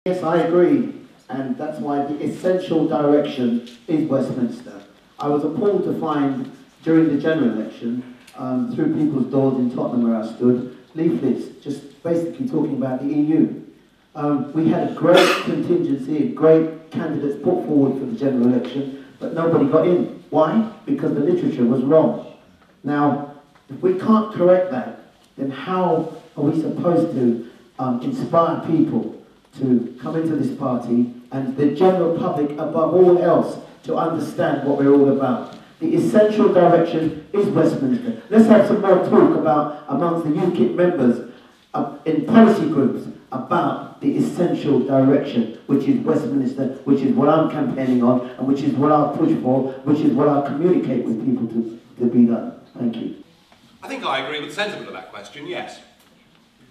Yes, I agree, and that's why the essential direction is Westminster. I was appalled to find during the general election, through people's doors in Tottenham where I stood, leaflets just basically talking about the EU. We had a great contingency, great candidates put forward for the general election, but nobody got in. Why? Because the literature was wrong. Now, if we can't correct that, then how are we supposed to inspire people to come into this party and the general public above all else to understand what we're all about? The essential direction is Westminster. Let's have some more talk about amongst the UKIP members in policy groups about the essential direction, which is Westminster, which is what I'm campaigning on, and which is what I'll push for, which is what I'll communicate with people to be done. Thank you. I think I agree with the sentiment of that question, yes.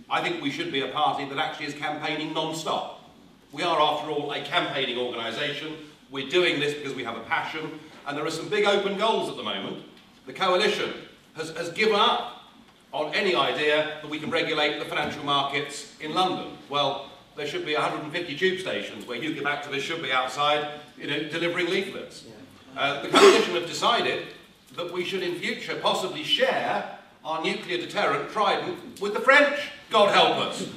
I think we should be a party that actually is campaigning non-stop. We are, after all, a campaigning organisation. We're doing this because we have a passion, and there are some big open goals at the moment. The coalition has given up on any idea that we can regulate the financial markets in London. Well, there should be 150 tube stations where UKIP activists should be outside, delivering leaflets. The coalition have decided that we should in future possibly share our nuclear deterrent trident with the French, God help us.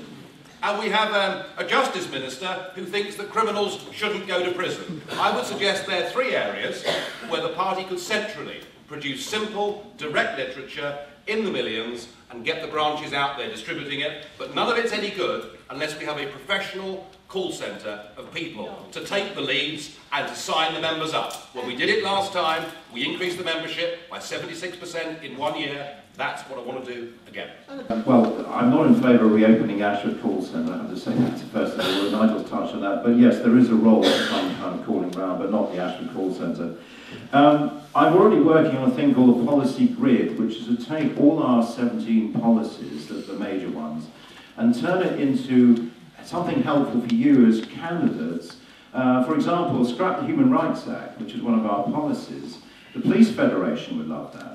And we have a justice minister who thinks that criminals shouldn't go to prison. I would suggest there are three areas where the party could centrally produce simple, direct literature in the millions and get the branches out there distributing it, but none of it's any good unless we have a professional call centre of people to take the leads and to sign the members up. When we did it last time, we increased the membership by 76% in 1 year. That's what I want to do again. Well, I'm not in favour of reopening Ashford Call Centre, I have to say that first of all, and Nigel's touched on that, but yes, there is a role for some kind of calling round, but not the Ashford Call Centre. I'm already working on a thing called a policy grid, which is to take all our 17 policies, the major ones, and turn it into something helpful for you as candidates. For example, scrap the Human Rights Act, which is one of our policies. The Police Federation would love that.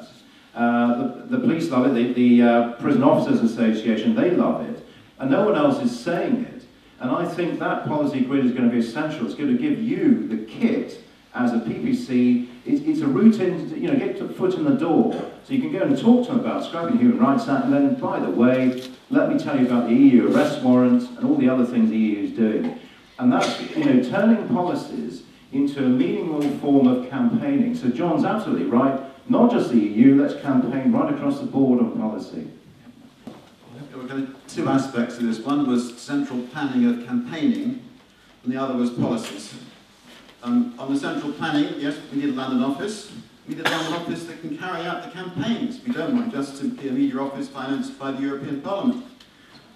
The police love it, the Prison Officers Association, they love it, and no one else is saying it. And I think that policy grid is going to be essential. It's going to give you the kit as a PPC. It's a route in, get your foot in the door, so you can go and talk to them about scrapping the Human Rights Act, and then, by the way, let me tell you about the EU arrest warrants and all the other things the EU is doing. And that's, turning policies into a meaningful form of campaigning. So John's absolutely right. Not just the EU, let's campaign right across the board on policy. There were two aspects to this. One was central planning of campaigning, and the other was policies. On the central planning, yes, we need a London office. We need a London office that can carry out the campaigns. We don't want just simply a media office financed by the European Parliament.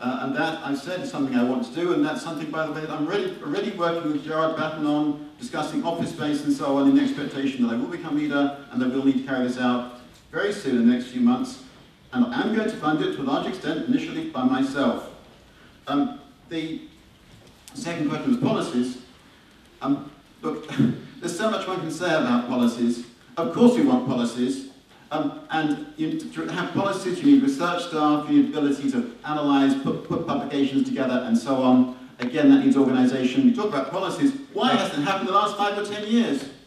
And that, I've said, is something I want to do, and that's something, by the way, that I'm already working with Gerard Batten on, discussing office space and so on, in the expectation that I will become leader and that we'll need to carry this out very soon in the next few months. And I'm going to fund it to a large extent, initially by myself. The second question was policies. Look, there's so much one can say about policies. Of course we want policies. And to have policies, you need research staff, you need ability to analyse, put publications together, and so on. Again, that needs organisation. We talk about policies. Why hasn't it happened in the last 5 or 10 years?